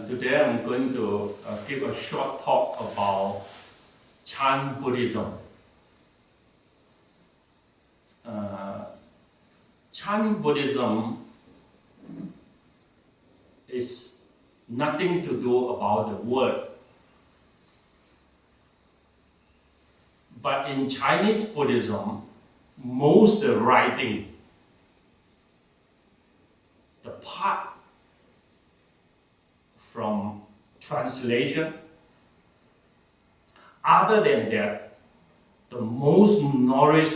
Today I'm going to give a short talk about Chan Buddhism. Chan Buddhism is nothing to do about the word. But in Chinese Buddhism, most writing, the part from translation, other than that, the most knowledge,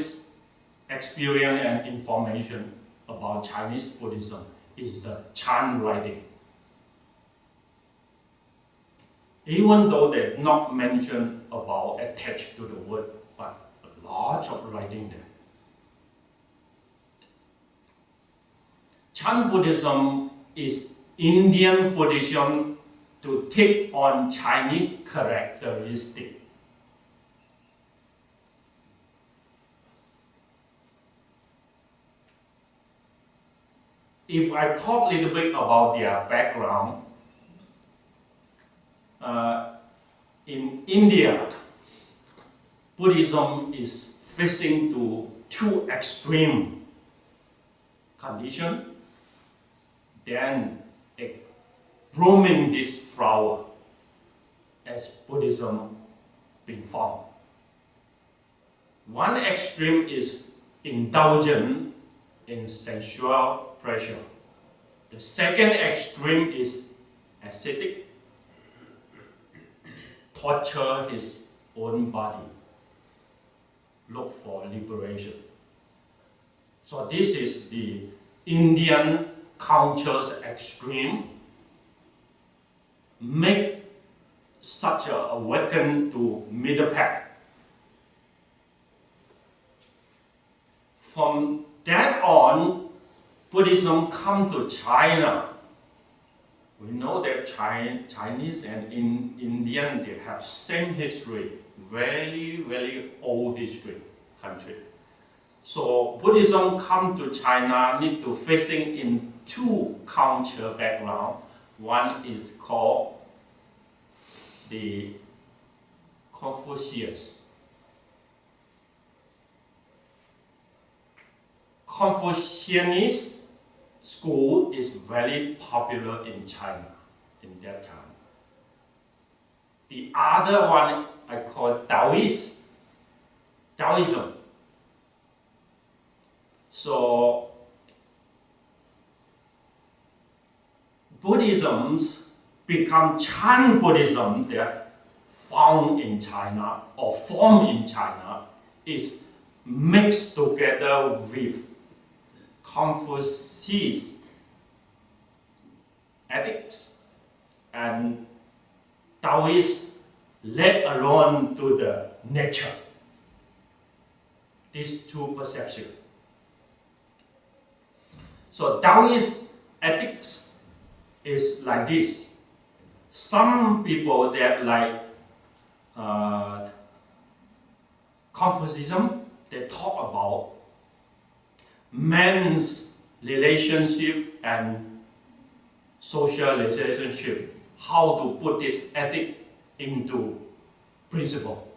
experience and information about Chinese Buddhism is the Chan writing. Even though they're not mentioned about attached to the word, but a lot of writing there. Chan Buddhism is Indian Buddhism to take on Chinese characteristics. If I talk a little bit about their background, in India, Buddhism is facing to two extreme conditions. Then blooming this flower as Buddhism being found. One extreme is indulgent in sensual pleasure. The second extreme is ascetic, torture his own body, look for liberation. So this is the Indian culture's extreme, make such a awaken to middle path. From that on, Buddhism come to China. We know that Chinese and Indian, they have same history, very, very old history country. So Buddhism come to China need to facing in two culture background. One is called the Confucius. Confucianist school is very popular in China in that time. The other one I call Taoism. So Buddhisms become Chan Buddhism that found in China or formed in China is mixed together with Confucius ethics and Taoist led alone to the nature. These two perceptions. So Taoist ethics is like this. Some people that like Confucianism, they talk about man's relationship and social relationship, how to put this ethic into principle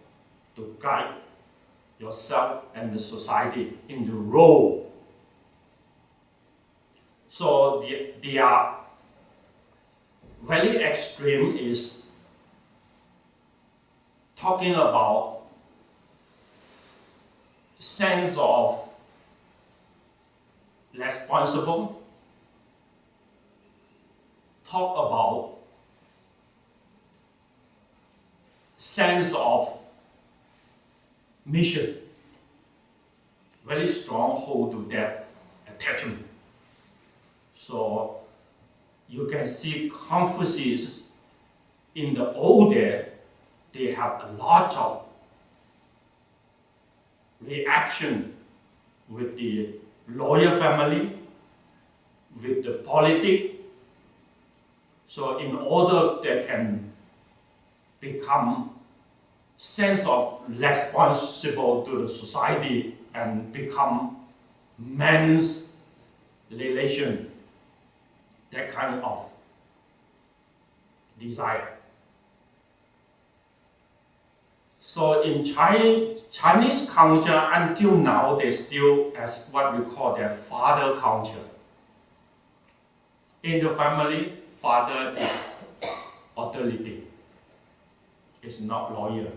to guide yourself and the society in the role. So they are very extreme is talking about sense of responsible, talk about sense of mission, very strong hold to that attachment. So you can see Confucius in the old day, they have a lot of reaction with the lawyer family, with the politics. So in order they can become sense of responsible to the society and become man's relation, that kind of desire. So in Chinese culture, until now, they still as what we call their father culture. In the family, father is authority. It's not lawyer,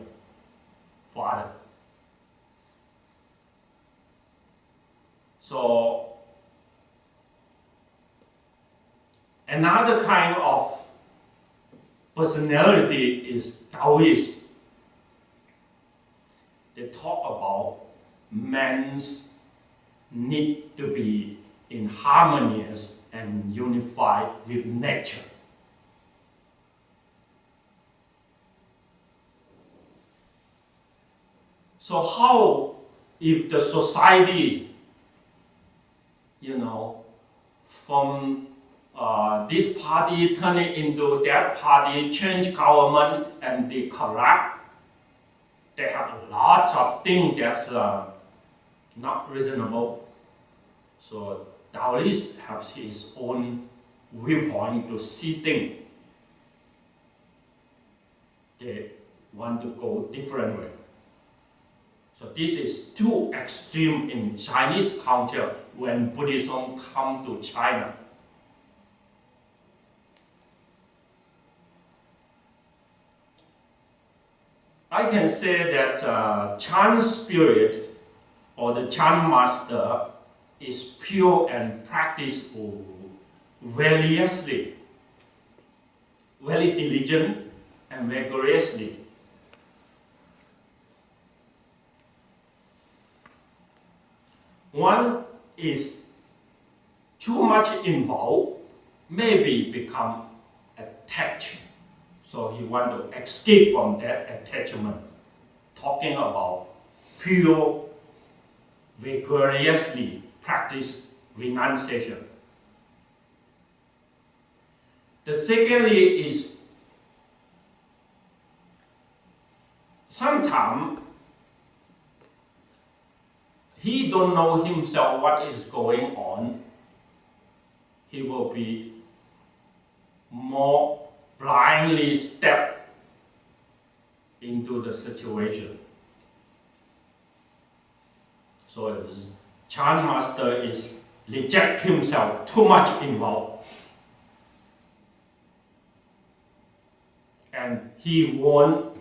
father. So another kind of personality is Taoist. They talk about man's need to be in harmonious and unified with nature. So how if the society, from this party turning into that party, change government and they corrupt, they have lots of things that's not reasonable. So Taoist has his own viewpoint to see things. They want to go different way. So this is too extreme in Chinese culture when Buddhism come to China. I can say that Chan spirit or the Chan master is pure and practiced variously, very diligent and vigorously. One is too much involved, maybe become attached. So he want to escape from that attachment. Talking about pure, vigorously practice renunciation. The secondly is sometimes he don't know himself what is going on. He will be more blindly step into the situation. So Chan master is reject himself, too much involved. And he won't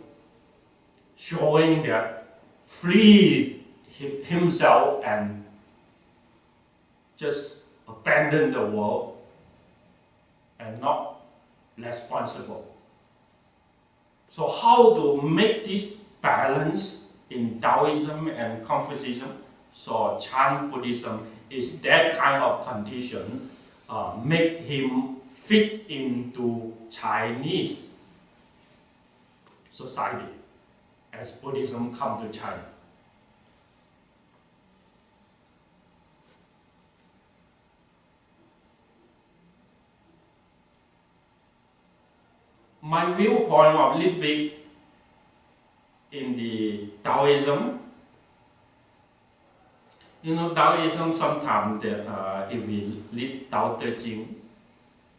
showing that free himself and just abandon the world and not responsible. So how to make this balance in Taoism and Confucianism? So Chan Buddhism is that kind of condition, make him fit into Chinese society as Buddhism come to China. My viewpoint of little bit in the Taoism, Taoism sometimes if we read Tao Te Ching,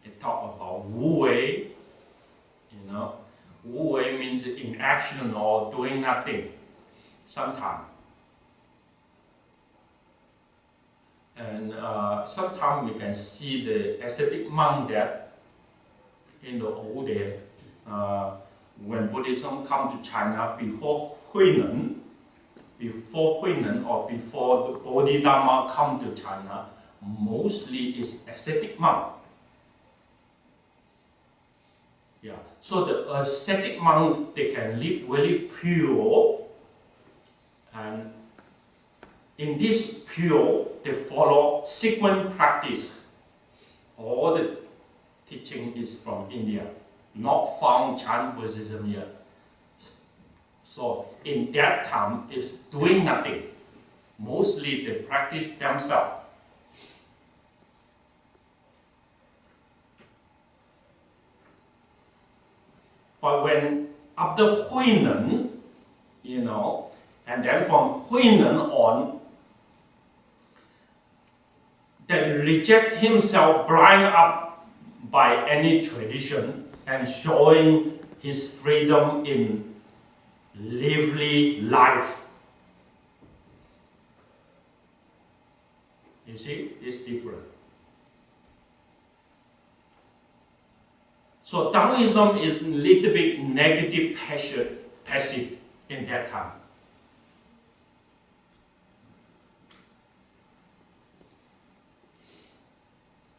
it talk about Wu Wei. Wu Wei means inaction or doing nothing. Sometimes. And sometimes we can see the ascetic monk that in the old days, when Buddhism come to China before Huinan or before the Bodhidharma come to China, mostly is ascetic monk. Yeah. So the ascetic monk, they can live very pure, and in this pure, they follow sequence practice. All the teaching is from India, not found Chan Buddhism yet. So in that time, it's doing nothing. Mostly they practice themselves. But when after Huinan, and then from Huinan on, they reject himself blind up by any tradition and showing his freedom in lively life. You see, it's different. So Taoism is a little bit negative passive in that time.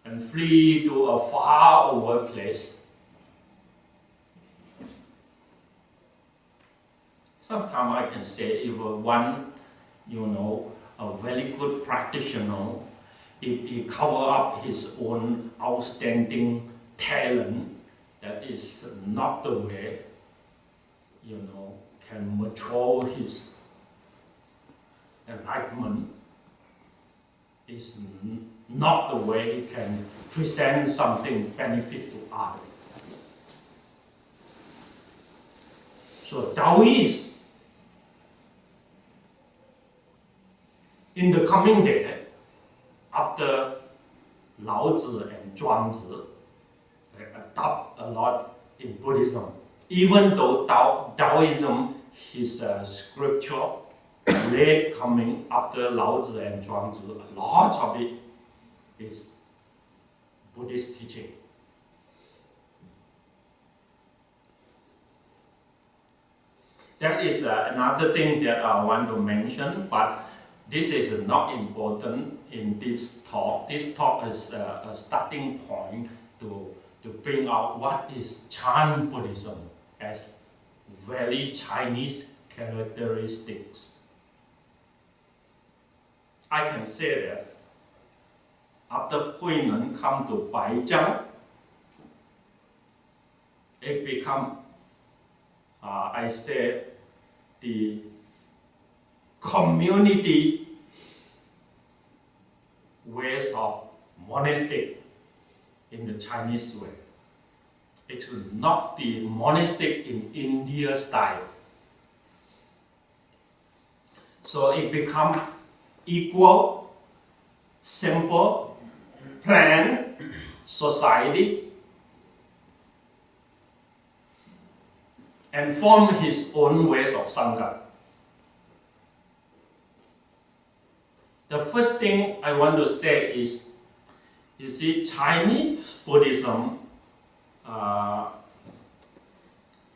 And flee to a far away place. Sometimes I can say if one, a very good practitioner, if he cover up his own outstanding talent, that is not the way, can mature his enlightenment. Is not the way he can present something benefit to others. So Taoists, in the coming day, after Laozi and Zhuangzi, they adopt a lot in Buddhism. Even though Taoism is a scripture late coming after Laozi and Zhuangzi, a lot of it is Buddhist teaching. That is another thing that I want to mention, but this is not important in this talk. This talk is a starting point to bring out what is Chan Buddhism as very Chinese characteristics. I can say that after Huineng come to Baijiang, it become, I say, the community ways of monastic in the Chinese way. It's not the monastic in India style. So it become equal, simple, planned society, and form his own ways of Sangha. The first thing I want to say is, you see, Chinese Buddhism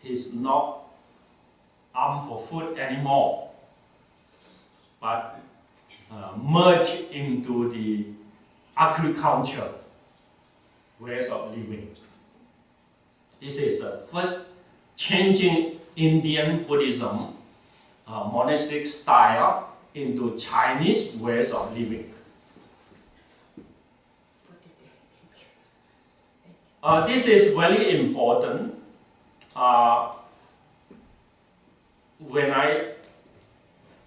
is not armed for food anymore, but merge into the agriculture ways of living. This is the first changing Indian Buddhism monastic style into Chinese ways of living. This is very important. When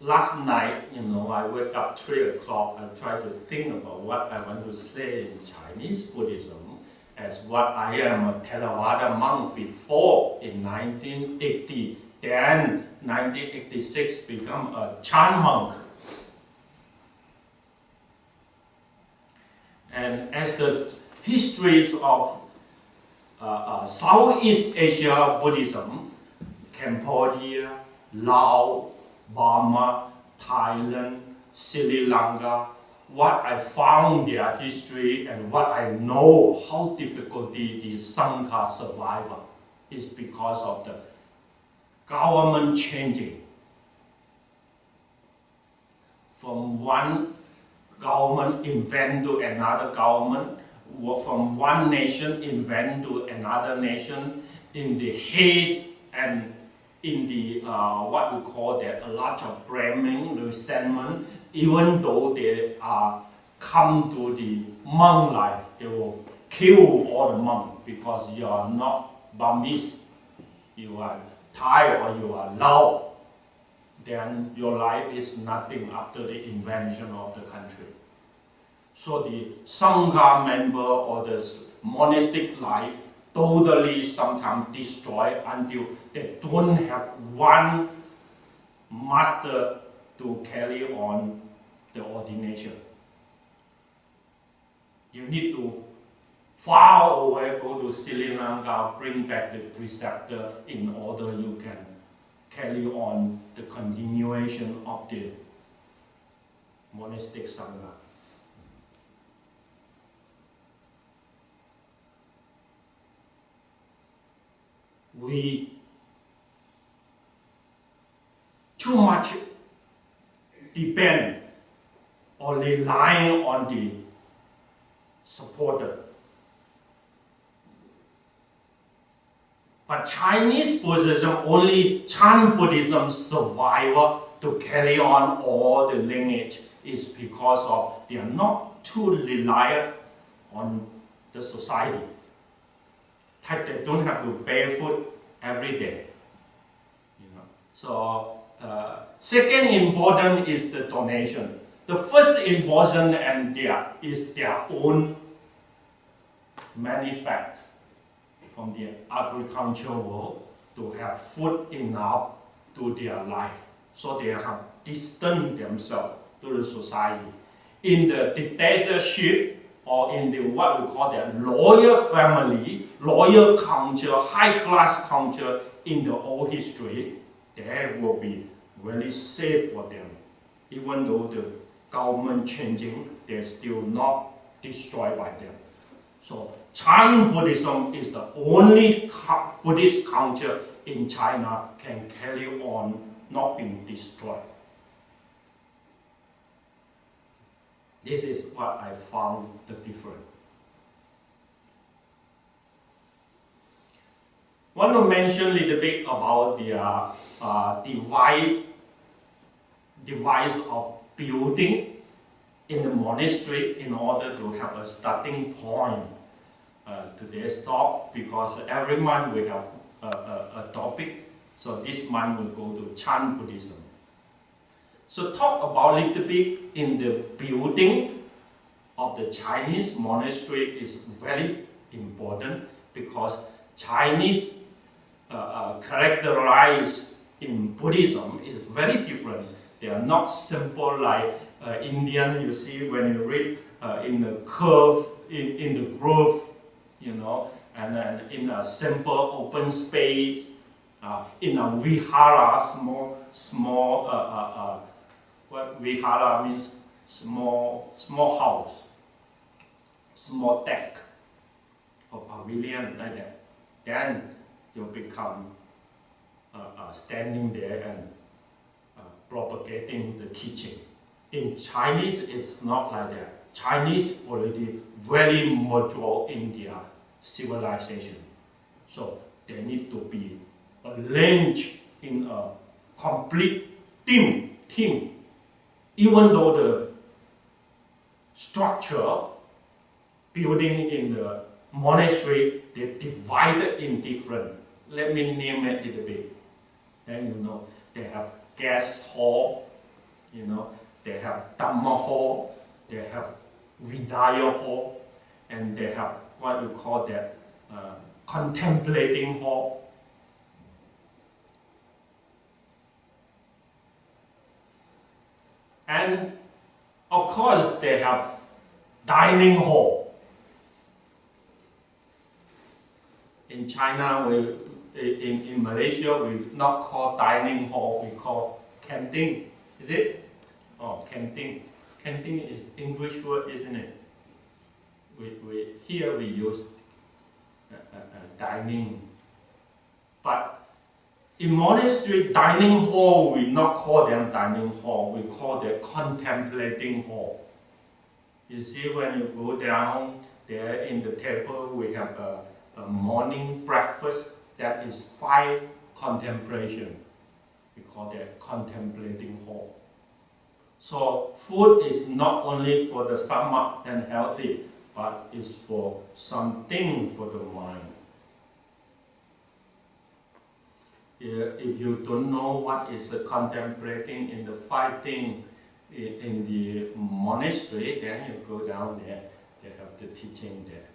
last night, I wake up 3 o'clock, I try to think about what I want to say in Chinese Buddhism, as what I am a Theravada monk before in 1980. Then 1986 become a Chan monk. And as the histories of Southeast Asia Buddhism, Cambodia, Laos, Burma, Thailand, Sri Lanka, what I found their history and what I know how difficult the Sangha survival is because of the government changing. From one government invent to another government, from one nation invent to another nation, in the hate and in the what we call that a lot of blaming, resentment. Even though they come to the monk life, they will kill all the monks because you are not Burmese, you are Thai or you are Lao. Then your life is nothing after the invention of the country. So the Sangha member or the monastic life totally sometimes destroyed until they don't have one master to carry on the ordination. You need to far away, go to Sri Lanka, bring back the preceptor in order you can carry on the continuation of the monastic sangha. We too much depend or rely on the supporter. But Chinese Buddhism, only Chan Buddhism survival to carry on all the lineage is because of they are not too reliant on the society. Like they don't have to barefoot every day. So second important is the donation. The first important is their own manufacture from the agricultural world to have food enough to their life. So they have distanced themselves to the society. In the dictatorship or in the what we call the royal family, royal culture, high class culture in the old history, they will be very safe for them. Even though the government changing, they're still not destroyed by them. So Chan Buddhism is the only Buddhist culture in China can carry on not being destroyed. This is what I found the difference. I want to mention a little bit about the device of building in the monastery in order to have a starting point. Today's talk, because every month we have a topic, so this month we'll go to Chan Buddhism. So talk about a little bit in the building of the Chinese monastery is very important because Chinese characterized in Buddhism is very different. They are not simple like Indian. You see when you read in the curve, in the grove, and then in a simple open space, in a vihara, small. What vihara means? Small house, small deck, or pavilion like that. Then you become standing there and propagating the teaching. In Chinese, it's not like that. Chinese already very mature in their civilization. So they need to be arranged in a complete team. Even though the structure, building in the monastery, they're divided in different. Let me name it a little bit. Then they have guest hall, they have Dhamma hall, they have Vidya hall, and they have what we call that contemplating hall. And of course they have dining hall. In China, in Malaysia, we not call dining hall, we call canteen. Is it? Oh, canteen. Canteen is English word, isn't it? Here we use dining. But in monastery, dining hall, we not call them dining hall, we call them contemplating hall. You see, when you go down there in the table, we have a morning breakfast that is 5 contemplation. We call that contemplating hall. So food is not only for the stomach and healthy, but is for something for the mind. If you don't know what is contemplating in the 5 things in the monastery, then you go down there, they have the teaching there.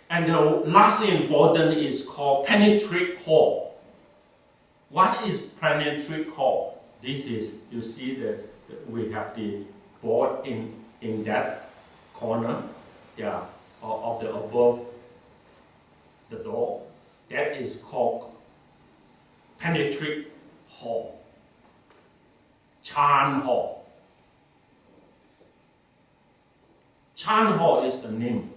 And the last important is called penetrate hall. What is penetrate hall? This is, you see we have the board in that corner, of the above the door. That is called penetrate hall, Chan hall. Chan hall is the name,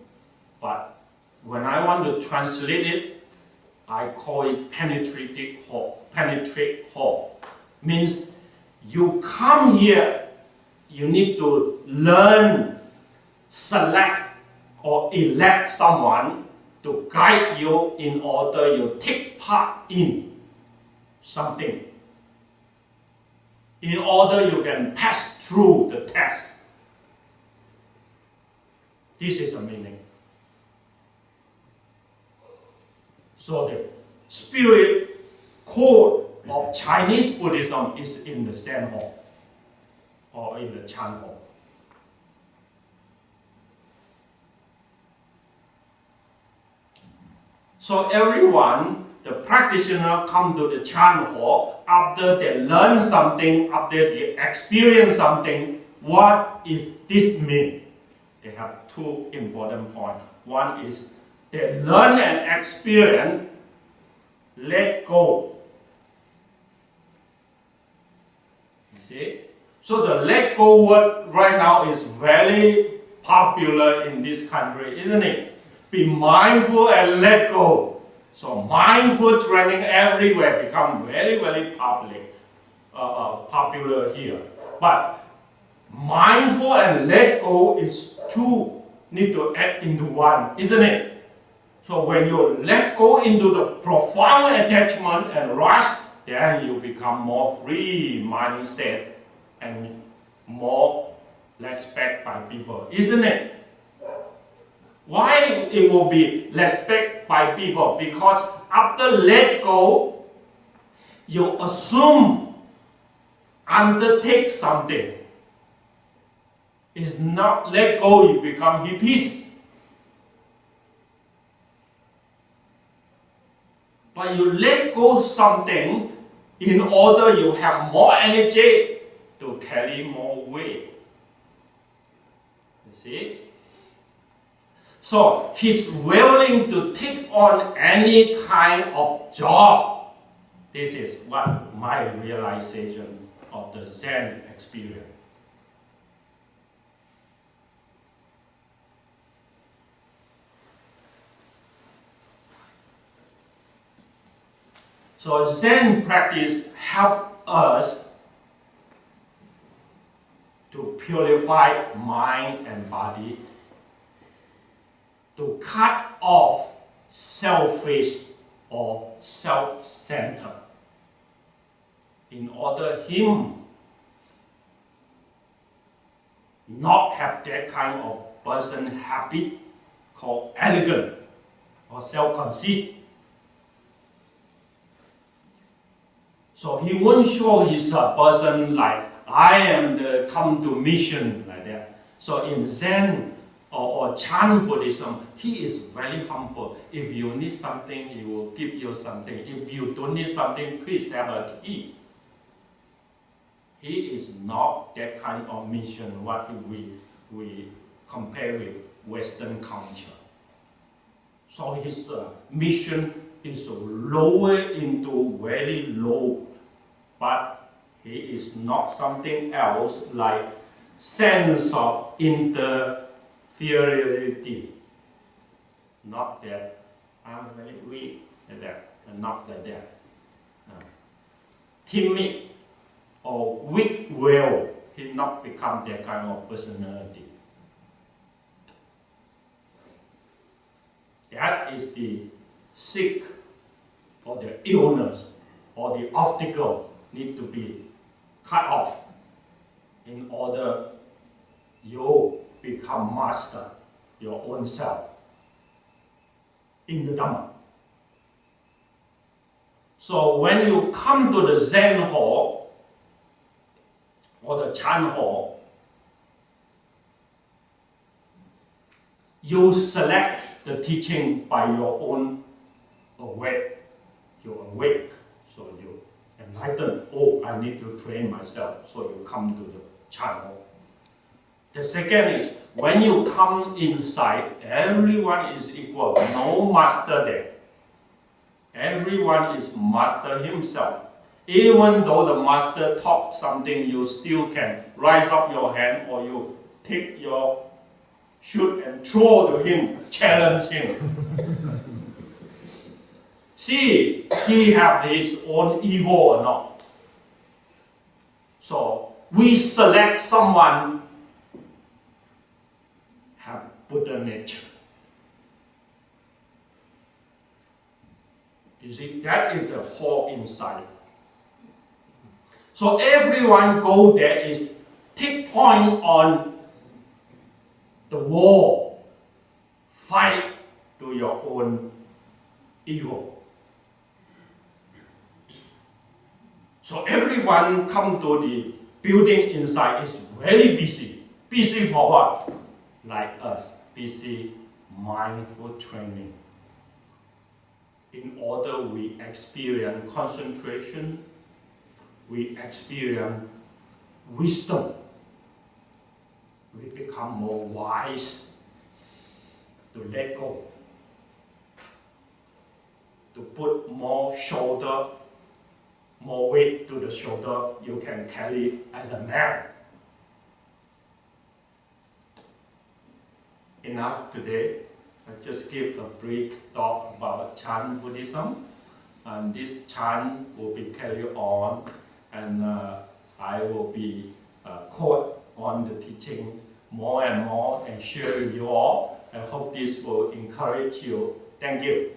but when I want to translate it, I call it penetrate hall. Penetrate hall means you come here, you need to learn, select or elect someone to guide you in order you take part in something, in order you can pass through the test. This is the meaning. So the spirit code of Chinese Buddhism is in the Zen hall or in the Chan hall. So everyone, the practitioner, come to the Chan hall after they learn something, after they experience something. What is this mean? They have two important points. One is they learn and experience, let go. You see? So the let go word right now is very popular in this country, isn't it? Be mindful and let go. So mindful training everywhere become very, very popular here. But mindful and let go is two, need to add into one, isn't it? So when you let go into the profound attachment and rush, then you become more free mindset and more respect by people, isn't it? Why it will be respect by people? Because after let go, you assume, undertake something. It's not let go, you become hippies. But you let go something in order you have more energy to carry more weight. You see? So he's willing to take on any kind of job. This is what my realization of the Zen experience. So Zen practice helps us to purify mind and body, to cut off selfish or self-centered, in order him not have that kind of person habit called arrogant or self-conceit. So he won't show his person like, I am the come to mission, like that. So in Zen or Chan Buddhism, he is very humble. If you need something, he will give you something. If you don't need something, please have a tea. He is not that kind of mission what we compare with Western culture. So his mission is lower into very low, but he is not something else like sense of inferiority. Not that I'm very weak, like that, and not like that. Timid or weak will, he not become that kind of personality. That is the sick or the illness or the obstacle need to be cut off in order you become master your own self in the Dhamma. So when you come to the Zen hall or the Chan hall, you select the teaching by your own awake. You're awake, so you enlighten. Oh, I need to train myself. So you come to the Chan hall. The second is, when you come inside, everyone is equal, no master there. Everyone is master himself. Even though the master taught something, you still can raise up your hand or you take your shoe and throw to him, challenge him. See, he have his own ego or not. So we select someone have Buddha nature. You see, that is the whole insight. So everyone go there is take point on the war, fight to your own ego. So everyone come to the building inside is very busy. Busy for what? Like us, busy mindful training. In order we experience concentration, we experience wisdom. We become more wise to let go, to put more shoulder, more weight to the shoulder you can carry as a man. Enough today. I just give a brief talk about Chan Buddhism, and this Chan will be carried on, and I will be quote on the teaching more and more and share with you all. I hope this will encourage you. Thank you.